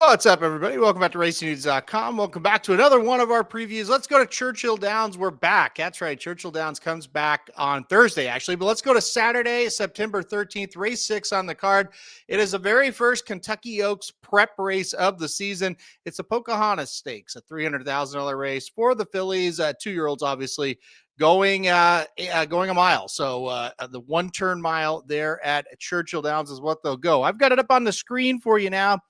What's up, everybody? Welcome back to RacingNews.com. Welcome back to another one of our previews. Let's go to Churchill Downs. We're back. That's right. Churchill Downs comes back on Thursday, actually. But let's go to Saturday, September 13th, race 6 on the card. It is the very first Kentucky Oaks prep race of the season. It's a Pocahontas Stakes, a $300,000 race for the fillies, 2-year-olds, obviously, going a mile. So the one-turn mile there at Churchill Downs is what they'll go. I've got it up on the screen for you now.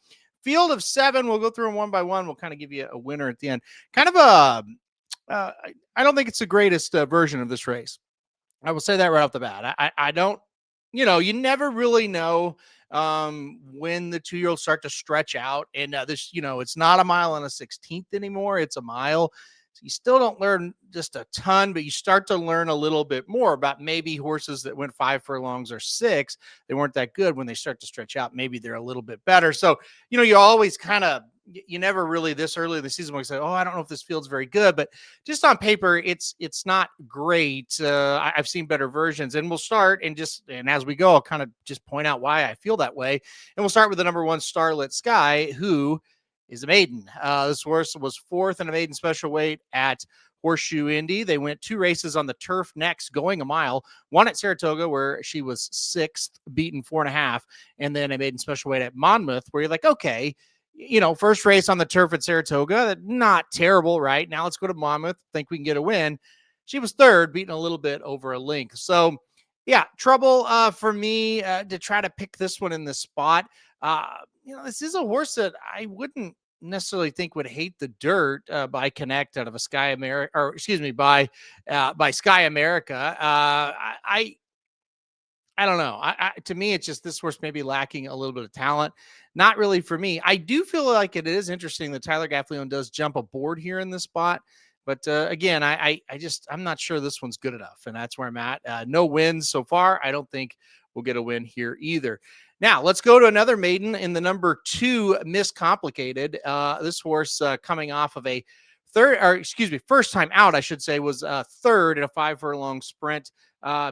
Field of 7. We'll go through them one by one. We'll kind of give you a winner at the end. Kind of I don't think it's the greatest version of this race. I will say that right off the bat. I don't, you never really know when the 2-year-olds start to stretch out. And this, it's not a mile and a 16th anymore. It's a mile. So you still don't learn just a ton, but you start to learn a little bit more about maybe horses that went 5 furlongs or 6. They weren't that good. When they start to stretch out, maybe they're a little bit better. So, you always kind of, you never really this early in the season when you say, oh, I don't know if this field's very good, but just on paper, it's not great. I've seen better versions, and we'll start and as we go, I'll kind of just point out why I feel that way. And we'll start with the number 1 Starlit Sky, who is a maiden. This horse was 4th in a maiden special weight at Horseshoe Indy. They went 2 races on the turf next, going a mile. One at Saratoga, where she was 6th, beaten 4.5, and then a maiden special weight at Monmouth, where you're like, okay, first race on the turf at Saratoga, not terrible, right? Now let's go to Monmouth. Think we can get a win. She was 3rd, beaten a little bit over a length. So, yeah, trouble for me to try to pick this one in the spot. This is a horse that I wouldn't necessarily think would hate the dirt by Connect out of a Sky America, or excuse me, by Sky America. I don't know. To me, it's just this horse may be lacking a little bit of talent. Not really for me. I do feel like it is interesting that Tyler Gaffleone does jump aboard here in this spot. But again, I'm not sure this one's good enough. And that's where I'm at. No wins so far. I don't think we'll get a win here either. Now, let's go to another maiden in the number 2, Miss Complicated. This horse coming off of a first time out, I should say, was 3rd in a 5 furlong sprint,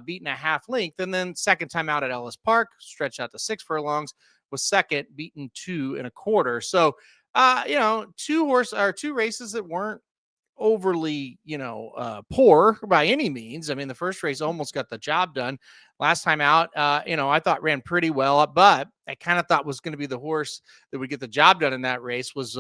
beaten a half length. And then second time out at Ellis Park, stretched out to 6 furlongs, was 2nd, beaten 2 1/4. So, 2 races that weren't overly, poor by any means. I mean, the first race almost got the job done. Last time out, I thought ran pretty well, but I kind of thought was going to be the horse that would get the job done in that race. Was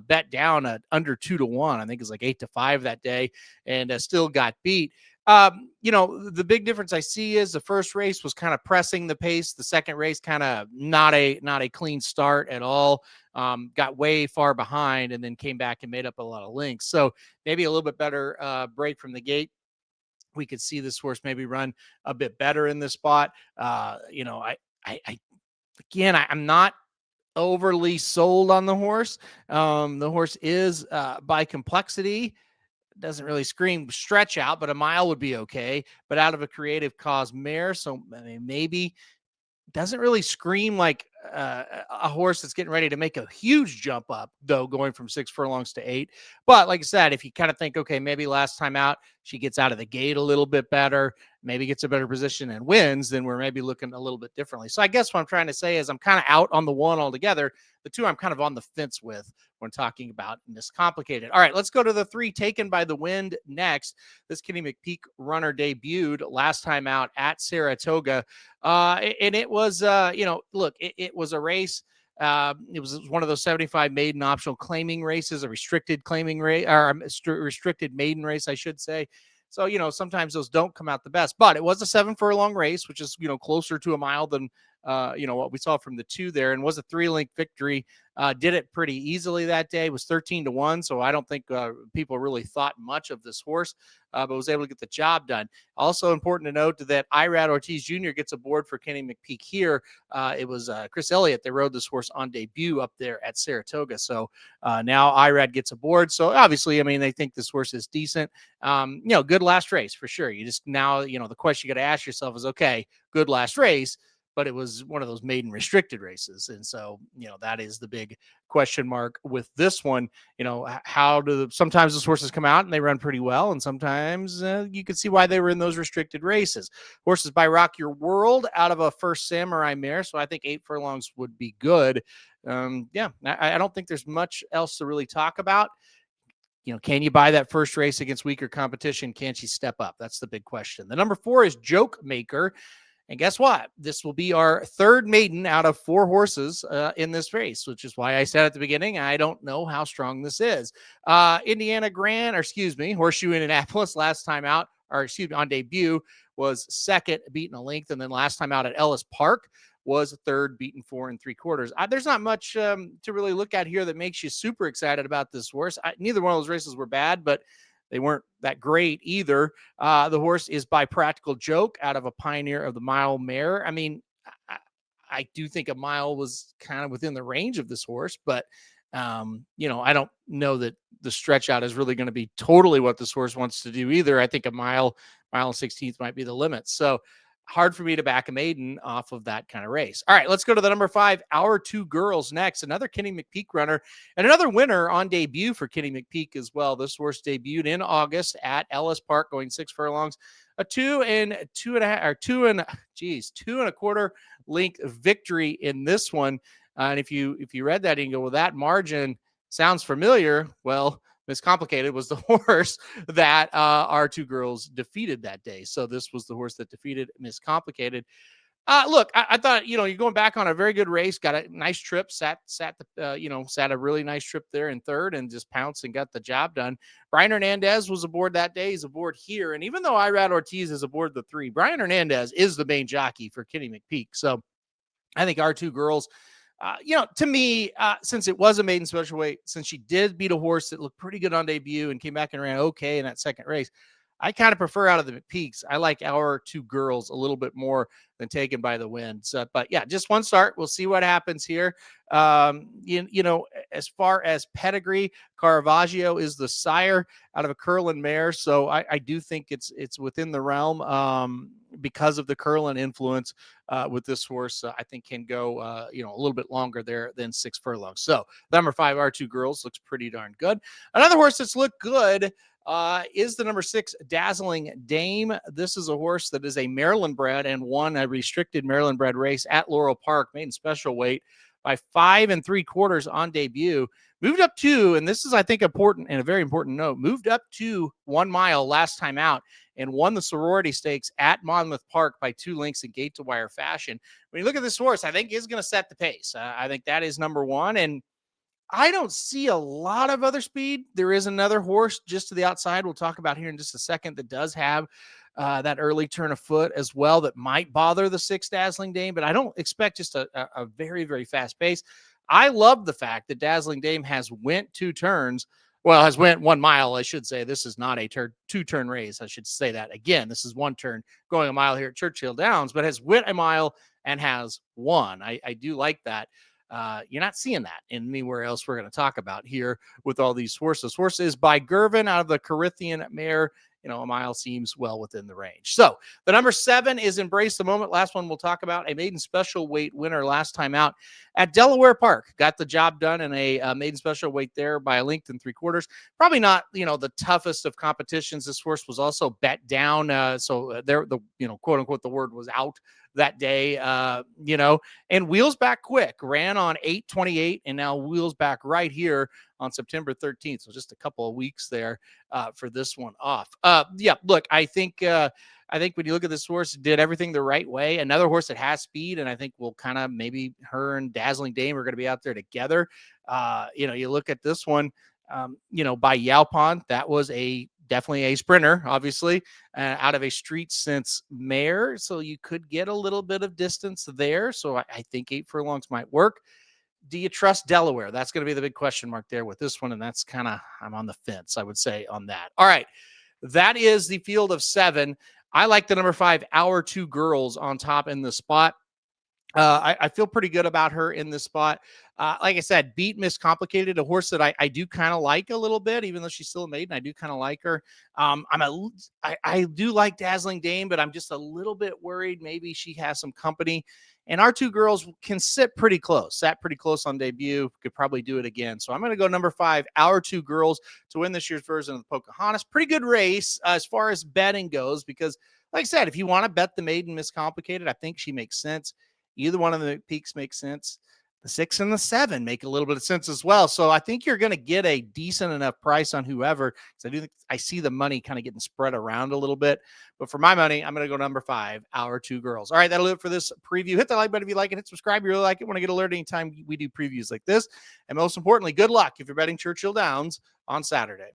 bet down at under 2-1. I think it was like 8-5 that day, and still got beat. The big difference I see is the first race was kind of pressing the pace. The second race kind of not a clean start at all. Got way far behind and then came back and made up a lot of lengths. So maybe a little bit better break from the gate. We could see this horse maybe run a bit better in this spot. I'm not overly sold on the horse. The horse is by complexity, doesn't really scream stretch out, but a mile would be okay. But out of a Creative Cause mare, so I mean, maybe doesn't really scream like a horse that's getting ready to make a huge jump up, though, going from 6 furlongs to 8. But like I said, if you kind of think, okay, maybe last time out, she gets out of the gate a little bit better, maybe gets a better position and wins, then we're maybe looking a little bit differently. So I guess what I'm trying to say is I'm kind of out on the 1 altogether. The 2 I'm kind of on the fence with when talking about Miss Complicated. All right, let's go to the 3 Taken by the Wind next. This Kenny McPeek runner debuted last time out at Saratoga. And it was, it was a race. It was one of those 75 maiden optional claiming races, a restricted claiming race, or restricted maiden race, I should say. So, sometimes those don't come out the best, but it was a 7 furlong race, which is, closer to a mile than, what we saw from the 2 there, and was a 3-length victory. Did it pretty easily that day. It was 13-1. So I don't think people really thought much of this horse, but was able to get the job done. Also important to note that Irad Ortiz Jr. gets aboard for Kenny McPeek here. It was Chris Elliott that rode this horse on debut up there at Saratoga. So now Irad gets aboard. So obviously, I mean, they think this horse is decent. Good last race for sure. You just now, the question you got to ask yourself is, okay, good last race, but it was one of those maiden restricted races. And so, that is the big question mark with this one. How do sometimes those horses come out and they run pretty well, and sometimes you can see why they were in those restricted races. Horses by Rock Your World out of a First Samurai mare, so I think 8 furlongs would be good. yeah, I don't think there's much else to really talk about. Can you buy that first race against weaker competition? Can she step up? That's the big question. The number 4 is Joke Maker. And guess what? This will be our third maiden out of 4 horses in this race, which is why I said at the beginning, I don't know how strong this is. Indiana Grand, or excuse me, Horseshoe Indianapolis last time out, or excuse me, on debut was second, beaten a length. And then last time out at Ellis Park was third, beaten 4 3/4. There's not much to really look at here that makes you super excited about this horse. Neither one of those races were bad, but they weren't that great either. The horse is by Practical Joke out of a Pioneer of the Mile mare. I mean, I, I do think a mile was kind of within the range of this horse, but I don't know that the stretch out is really going to be totally what this horse wants to do either. I think a mile and 16th might be the limit. So hard for me to back a maiden off of that kind of race. All right, let's go to the number 5, Our Two Girls next. Another Kenny McPeek runner and another winner on debut for Kenny McPeek as well. This horse debuted in August at Ellis Park, going 6 furlongs, a 2.25 length victory in this one. And if you read that and go, well, that margin sounds familiar. Well, Miss Complicated was the horse that Our Two Girls defeated that day. So this was the horse that defeated Miss Complicated. Look, I thought, you're going back on a very good race, got a nice trip, sat a really nice trip there in third and just pounced and got the job done. Brian Hernandez was aboard that day. He's aboard here. And even though Irad Ortiz is aboard the 3, Brian Hernandez is the main jockey for Kenny McPeek. So I think Our Two Girls, to me, since it was a maiden special weight, since she did beat a horse that looked pretty good on debut and came back and ran okay in that second race, I kind of prefer out of the McPeaks. I like Our Two Girls a little bit more than Taken by the Wind. So, but yeah, just one start. We'll see what happens here. As far as pedigree, Caravaggio is the sire out of a Curlin mare. So I do think it's within the realm because of the Curlin influence with this horse. I think can go, a little bit longer there than 6 furlongs. So number 5, Our Two Girls, looks pretty darn good. Another horse that's looked good is the number 6, Dazzling Dame. This is a horse that is a Maryland bred and won a restricted Maryland bred race at Laurel Park, maiden special weight, by 5 3/4 on debut. Moved up to, and this is, I think, important and a very important note, moved up to 1 mile last time out and won the sorority stakes at Monmouth Park by 2 lengths in gate to wire fashion. When you look at this horse, I think he's going to set the pace. I think that is number 1. And I don't see a lot of other speed. There is another horse just to the outside we'll talk about here in just a second that does have that early turn of foot as well that might bother the 6 Dazzling Dame, but I don't expect just a very, very fast pace. I love the fact that Dazzling Dame has went 2 turns. Well, has went 1 mile, I should say. This is not a 2-turn race. I should say that again. This is 1 turn going a mile here at Churchill Downs, but has went a mile and has won. I do like that. You're not seeing that anywhere else we're going to talk about here with all these horses. Horse is by Gervin out of the Corinthian mare. A mile seems well within the range. So the number 7 is Embrace the Moment. Last one we'll talk about, a maiden special weight winner last time out at Delaware Park. Got the job done in a maiden special weight there by a length and 3/4. Probably not, the toughest of competitions. This horse was also bet down. So there, the, quote unquote, the word was out that day, and wheels back quick, ran on 8/28 and now wheels back right here on September 13th. So just a couple of weeks there for this one off. Look, I think when you look at this horse, did everything the right way. Another horse that has speed, and I think will kind of maybe her and Dazzling Dame are going to be out there together. You look at this one, by Yaupon, that was definitely a sprinter, obviously, out of a Street Sense mare. So you could get a little bit of distance there. So I think 8 furlongs might work. Do you trust Delaware? That's going to be the big question mark there with this one. And that's kind of, I'm on the fence, I would say, on that. All right. That is the field of 7. I like the number 5, Our Two Girls, on top in the spot. I feel pretty good about her in this spot. Like I said, beat Miss Complicated, a horse that I do kind of like a little bit, even though she's still a maiden. I do kind of like her. I do like Dazzling Dame, but I'm just a little bit worried maybe she has some company. And Our Two Girls can sat pretty close on debut. Could probably do it again. So I'm going to go number 5, Our Two Girls, to win this year's version of the Pocahontas. Pretty good race as far as betting goes, because like I said, if you want to bet the maiden Miss Complicated, I think she makes sense. Either one of the peaks makes sense. The 6 and the 7 make a little bit of sense as well. So I think you're going to get a decent enough price on whoever. So I do think I see the money kind of getting spread around a little bit. But for my money, I'm going to go number 5, Our Two Girls. All right, that'll do it for this preview. Hit the like button if you like it. Hit subscribe if you really like it. Want to get alerted anytime we do previews like this. And most importantly, good luck if you're betting Churchill Downs on Saturday.